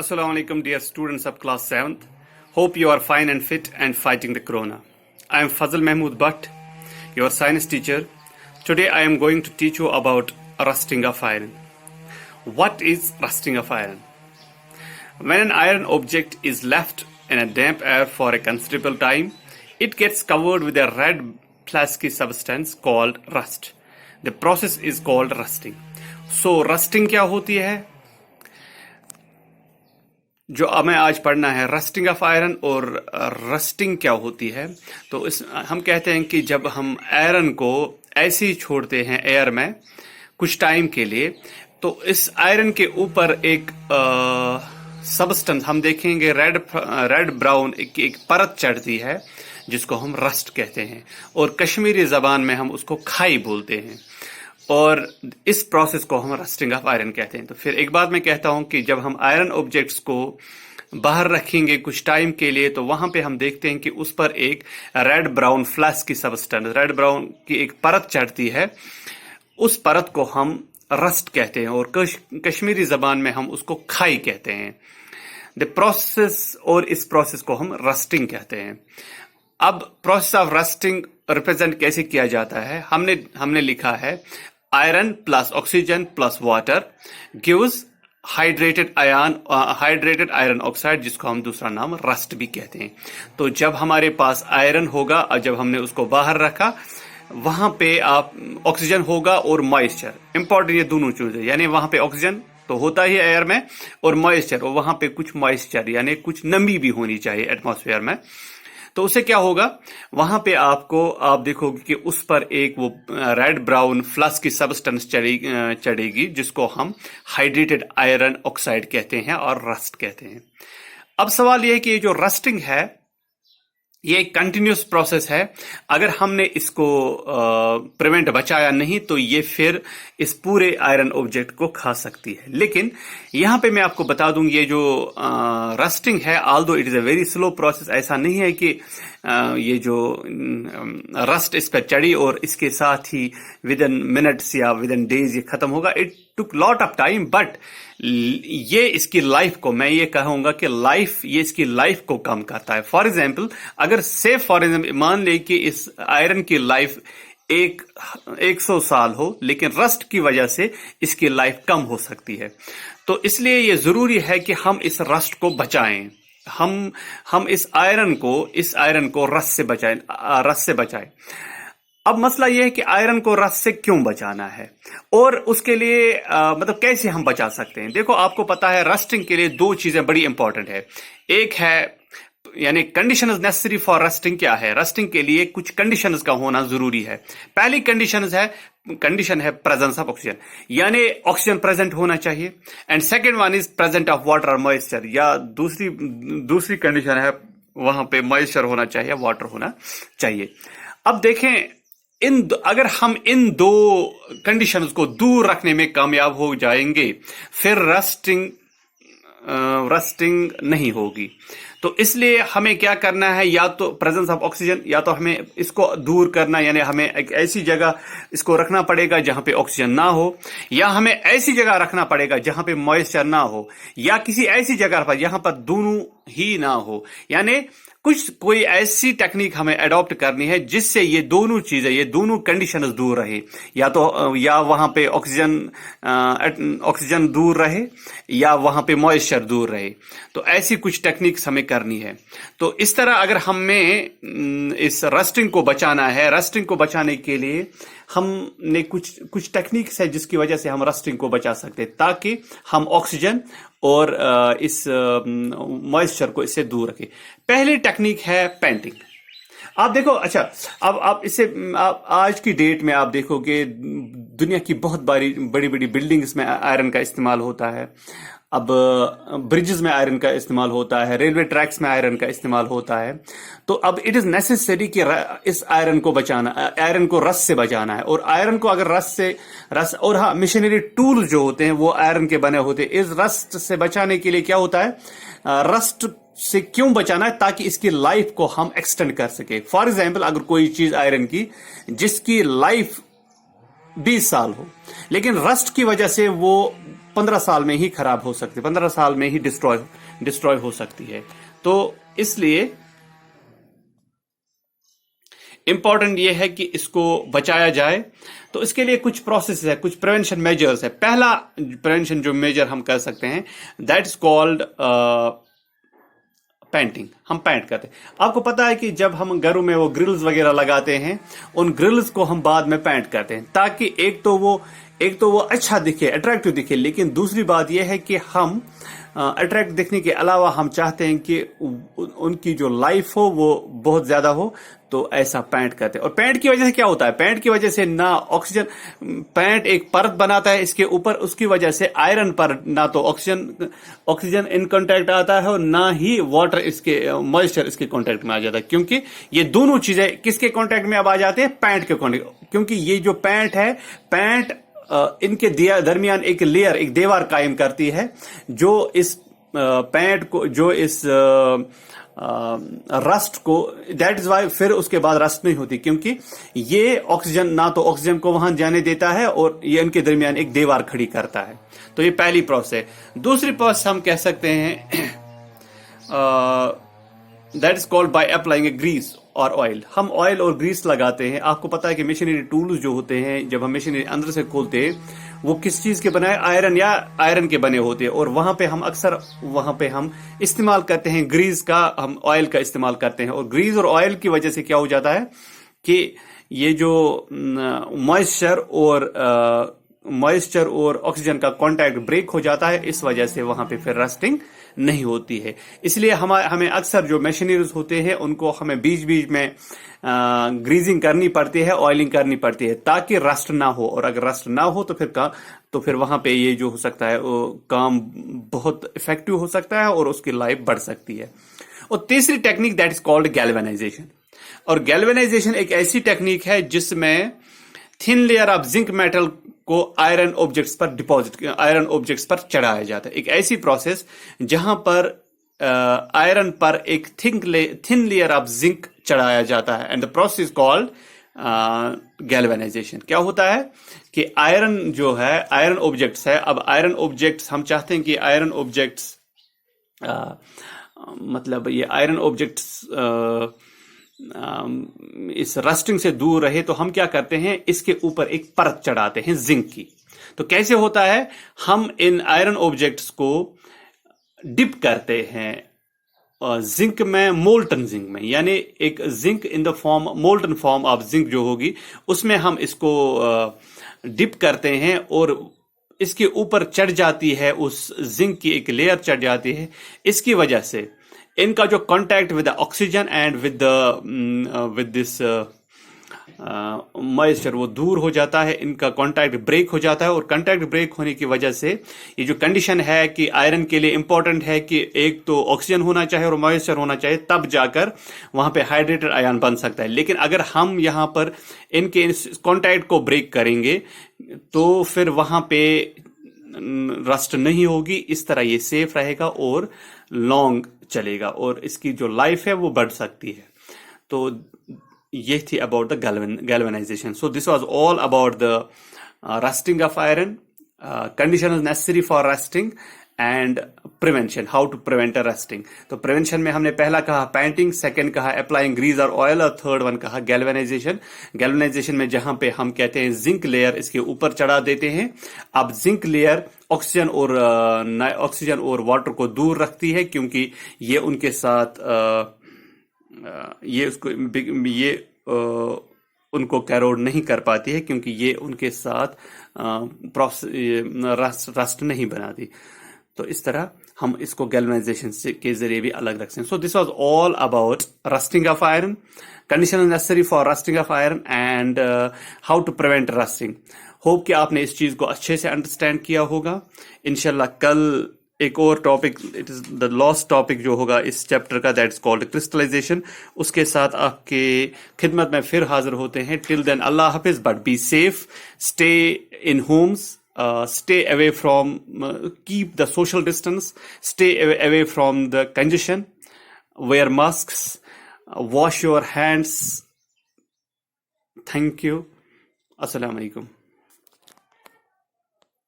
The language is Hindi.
Assalamu alaikum, dear students of class 7th. Hope you are fine and fit and fighting the corona. I am Fazal Mahmood Bhatt, your science teacher. Today I am going to teach you about rusting of iron. What is rusting of iron? When an iron object is left in a damp air for a considerable time, it gets covered with a red flasky substance called rust. The process is called rusting. So rusting क्या होती है? जो हमें आज पढ़ना है रस्टिंग ऑफ आयरन और रस्टिंग क्या होती है। तो इस हम कहते हैं कि जब हम आयरन को ऐसे ही छोड़ते हैं एयर में कुछ टाइम के लिए, तो इस आयरन के ऊपर एक सबस्टेंस हम देखेंगे रेड ब्राउन एक परत चढ़ती है जिसको हम रस्ट कहते हैं, और कश्मीरी जबान में हम उसको खाई बोलते हैं, और इस प्रोसेस को हम रस्टिंग ऑफ आयरन कहते हैं। तो फिर एक बात मैं कहता हूं कि जब हम आयरन ऑब्जेक्ट्स को बाहर रखेंगे कुछ टाइम के लिए, तो वहां पे हम देखते हैं कि उस पर एक रेड ब्राउन फ्लैश की सबस्टेंस, रेड ब्राउन की एक परत चढ़ती है। उस परत को हम रस्ट कहते हैं और कश्मीरी जबान में हम उसको खाई कहते हैं। द प्रोसेस, और इस प्रोसेस को हम रस्टिंग कहते हैं। अब प्रोसेस ऑफ रस्टिंग रिप्रेजेंट कैसे किया जाता है? हमने लिखा है iron plus oxygen plus water gives hydrated iron oxide, जिसको हम दूसरा नाम रस्ट भी कहते हैं। तो जब हमारे पास आयरन होगा और जब हमने उसको बाहर रखा, वहां पे आप ऑक्सीजन होगा और मॉइस्चर, इंपॉर्टेंट ये दोनों चीजें, यानी वहां पे ऑक्सीजन तो होता ही एयर में और मॉइस्चर, और वहां पे कुछ मॉइस्चर यानी कुछ नमी भी होनी चाहिए एटमॉस्फेयर में। तो उससे क्या होगा, वहां पे आप देखोगे कि उस पर एक वो रेड ब्राउन फ्लश की सबस्टेंस चढ़ेगी जिसको हम हाइड्रेटेड आयरन ऑक्साइड कहते हैं और रस्ट कहते हैं। अब सवाल यह है कि ये जो रस्टिंग है ये एक कंटिन्यूस प्रोसेस है। अगर हमने इसको प्रिवेंट बचाया नहीं तो ये फिर इस पूरे आयरन ऑब्जेक्ट को खा सकती है। लेकिन यहां पे मैं आपको बता दूं, ये जो रस्टिंग है, although it is a very slow process, ऐसा नहीं है कि ये जो रस्ट इस पर चढ़ी और इसके साथ ही विद इन मिनट्स या विद इन डेज ये खत्म होगा। It took lot of time, but ये इसकी लाइफ को, मैं ये कहूंगा कि ये इसकी लाइफ को कम करता है। फॉर एग्जाम्पल, अगर फॉर एग्जाम्पल मान ले कि इस आयरन की लाइफ 100 साल हो, लेकिन रस्ट की वजह से इसकी लाइफ कम हो सकती है। तो इसलिए ये जरूरी है कि हम इस रस्ट को बचाएं, हम इस आयरन को रस्ट से बचाएं। अब मसला यह है कि आयरन को रस्ट से क्यों बचाना है और उसके लिए मतलब कैसे हम बचा सकते हैं। देखो, आपको पता है रस्टिंग के लिए दो चीजें बड़ी इंपॉर्टेंट है। एक है यानी कंडीशंस नेसेसरी फॉर रस्टिंग। क्या है? रस्टिंग के लिए कुछ कंडीशंस का होना जरूरी है। पहली कंडीशन है प्रेजेंस ऑफ ऑक्सीजन, यानी ऑक्सीजन प्रेजेंट होना चाहिए। And second one is present of water और मॉइस्चर, या दूसरी कंडीशन है वहां पे मॉइस्चर होना चाहिए, वाटर होना चाहिए। अब देखें, अगर हम इन दो कंडीशंस को दूर रखने में कामयाब हो जाएंगे, फिर रस्टिंग नहीं होगी। तो इसलिए हमें क्या करना है, या तो प्रेजेंस ऑफ ऑक्सीजन, या तो हमें इसको दूर करना, यानी हमें एक ऐसी जगह इसको रखना पड़ेगा जहां पे ऑक्सीजन ना हो, या हमें ऐसी जगह रखना पड़ेगा जहां पे मॉइस्चर ना हो, या किसी ऐसी जगह पर जहां पर दोनों ही ना हो। यानी कोई ऐसी टेक्निक हमें अडॉप्ट करनी है जिससे ये दोनों कंडीशंस दूर रहे, या वहां पे ऑक्सीजन दूर रहे या वहां पे मॉइस्चर दूर रहे। तो ऐसी कुछ टेक्निक्स हमें करनी है। तो इस तरह अगर हमें इस रस्टिंग को बचाना है, रस्टिंग को बचाने के लिए हमने कुछ टेक्निक्स है जिसकी वजह से हम रस्टिंग को बचा सकते हैं, ताकि हम ऑक्सीजन और इस मॉइस्चर को इससे दूर रखें। पहली टेक्निक है पेंटिंग। आप देखो, अच्छा, अब आप आज की डेट में आप देखोगे दुनिया की बहुत बड़ी बड़ी बिल्डिंग्स में आयरन का इस्तेमाल होता है। अब ब्रिजेस में आयरन का इस्तेमाल होता है, रेलवे ट्रैक्स में आयरन का इस्तेमाल होता है। तो अब इट इज नेसेसरी कि इस आयरन को रस्ट से बचाना है। और आयरन को अगर रस्ट और हाँ, मशीनरी टूल जो होते हैं वो आयरन के बने होते हैं। इस रस्ट से बचाने के लिए क्या होता है, रस्ट से क्यों बचाना है, ताकि इसकी लाइफ को हम एक्सटेंड कर सके। फॉर एग्जाम्पल, अगर कोई चीज आयरन की जिसकी लाइफ 20 साल हो, लेकिन रस्ट की वजह से वो 15 साल में ही खराब हो सकती है, 15 साल में ही डिस्ट्रॉय हो सकती है। तो इसलिए इंपॉर्टेंट ये है कि इसको बचाया जाए। तो इसके लिए कुछ प्रोसेस है, कुछ प्रिवेंशन मेजर्स है। पहला प्रिवेंशन जो मेजर हम कर सकते हैं, दैट इज कॉल्ड पेंटिंग। हम पेंट करते हैं। आपको पता है कि जब हम घरों में वो ग्रिल्स वगैरह लगाते हैं, उन ग्रिल्स को हम बाद में पेंट करते हैं, ताकि एक तो वो अच्छा दिखे, अट्रैक्टिव दिखे। लेकिन दूसरी बात यह है कि हम अट्रैक्ट दिखने के अलावा हम चाहते हैं कि उनकी जो लाइफ हो वो बहुत ज्यादा हो, तो ऐसा पेंट करते हैं। और पेंट की वजह से क्या होता है, पेंट की वजह से ना ऑक्सीजन, पेंट एक परत बनाता है इसके ऊपर, उसकी वजह से आयरन पर ना तो ऑक्सीजन इन कांटेक्ट आता है और ना ही वाटर, इसके मॉइस्चर इसके कांटेक्ट में आ जाता है। क्योंकि ये दोनों चीजें किसके कांटेक्ट में अब आ जाते हैं, पेंट के कांटेक्ट। क्योंकि ये जो पेंट है, पेंट इनके दरमियान एक लेयर, एक दीवार कायम करती है, जो इस पेंट को, जो इस रस्ट को, दैट इज वाई फिर उसके बाद रस्ट नहीं होती, क्योंकि ये ऑक्सीजन, ना तो ऑक्सीजन को वहां जाने देता है और ये इनके दरमियान एक दीवार खड़ी करता है। तो ये पहली प्रोसेस है। दूसरी प्रोसेस हम कह सकते हैं that is called by applying a grease और ऑयल। हम ऑयल और ग्रीस लगाते हैं। आपको पता है कि मशीनरी टूल्स जो होते हैं, जब हम मशीनरी अंदर से खोलते हैं, वो किस चीज के बनाए, आयरन या आयरन के बने होते हैं। और वहां पे हम अक्सर इस्तेमाल करते हैं ग्रीस का, हम ऑयल का इस्तेमाल करते हैं। और ग्रीस और ऑयल की वजह से क्या हो जाता है कि ये जो मॉइस्चर और ऑक्सीजन का कांटेक्ट ब्रेक हो जाता है, इस वजह से वहां पे फिर रस्टिंग नहीं होती है। इसलिए हमें अक्सर जो मशीनरीज होते हैं उनको हमें बीच बीच में ग्रीजिंग करनी पड़ती है, ऑयलिंग करनी पड़ती है, ताकि रस्ट ना हो। और अगर रस्ट ना हो तो फिर वहां पे ये जो हो सकता है, वो काम बहुत इफेक्टिव हो सकता है और उसकी लाइफ बढ़ सकती है। और तीसरी technique that is called galvanisation. और गैल्वेनाइजेशन एक ऐसी टेक्निक है जिसमें thin layer of zinc metal को आयरन ऑब्जेक्ट्स पर चढ़ाया जाता है। एक ऐसी प्रोसेस जहां पर आयरन पर एक थिन लेयर ऑफ जिंक चढ़ाया जाता है, and the process called galvanisation. क्या होता है कि आयरन जो है, आयरन ऑब्जेक्ट्स है। अब आयरन ऑब्जेक्ट्स, हम चाहते हैं कि आयरन ऑब्जेक्ट्स मतलब ये आयरन ऑब्जेक्ट्स इस रस्टिंग से दूर रहे, तो हम क्या करते हैं, इसके ऊपर एक परत चढ़ाते हैं जिंक की। तो कैसे होता है, हम इन आयरन ऑब्जेक्ट्स को डिप करते हैं जिंक में, मोल्टन जिंक में, यानी एक zinc in the form, molten form of zinc जो होगी, उसमें हम इसको डिप करते हैं और इसके ऊपर चढ़ जाती है, उस जिंक की एक लेयर चढ़ जाती है। इसकी वजह से इनका जो contact with oxygen and with this moisture वो दूर हो जाता है, इनका कांटेक्ट ब्रेक हो जाता है। और कांटेक्ट ब्रेक होने की वजह से ये जो कंडीशन है कि आयरन के लिए इंपॉर्टेंट है कि एक तो ऑक्सीजन होना चाहिए और मॉइस्चर होना चाहिए, तब जाकर वहां पे हाइड्रेटेड आयन बन सकता है। लेकिन अगर हम यहां पर इनके कांटेक्ट को ब्रेक करेंगे तो फिर वहां पे रस्ट नहीं होगी। इस तरह ये सेफ रहेगा और लॉन्ग चलेगा और इसकी जो लाइफ है वो बढ़ सकती है। तो ये थी about the galvanization. So this was all about the rusting of iron, conditions necessary for rusting and prevention, how to prevent a rusting. तो prevention में हमने पहला कहा painting, second कहा applying grease और oil, और third one कहा galvanization. galvanization में जहां पे हम कहते हैं zinc layer इसके ऊपर चढ़ा देते हैं। अब zinc layer ऑक्सीजन और वाटर को दूर रखती है, क्योंकि ये उनके साथ उनको कैरोड नहीं कर पाती है, क्योंकि ये उनके साथ रस्ट नहीं बनाती। तो इस तरह हम इसको गैल्वेनाइजेशन के जरिए भी अलग रखते हैं। So this was all about rusting of iron, condition necessary for rusting of iron and how to prevent rusting. Hope कि आपने इस चीज को अच्छे से अंडरस्टैंड किया होगा। इंशाल्लाह कल एक और topic, it is the last topic जो होगा इस चैप्टर का, दैट इज कॉल्ड क्रिस्टलाइजेशन, उसके साथ आपके खिदमत में फिर हाजिर होते हैं। टिल देन अल्लाह हाफिज, but be safe, stay in homes, stay away from, keep the social distance, stay away from the congestion, wear masks, wash your hands. Thank you. Assalamu alaikum.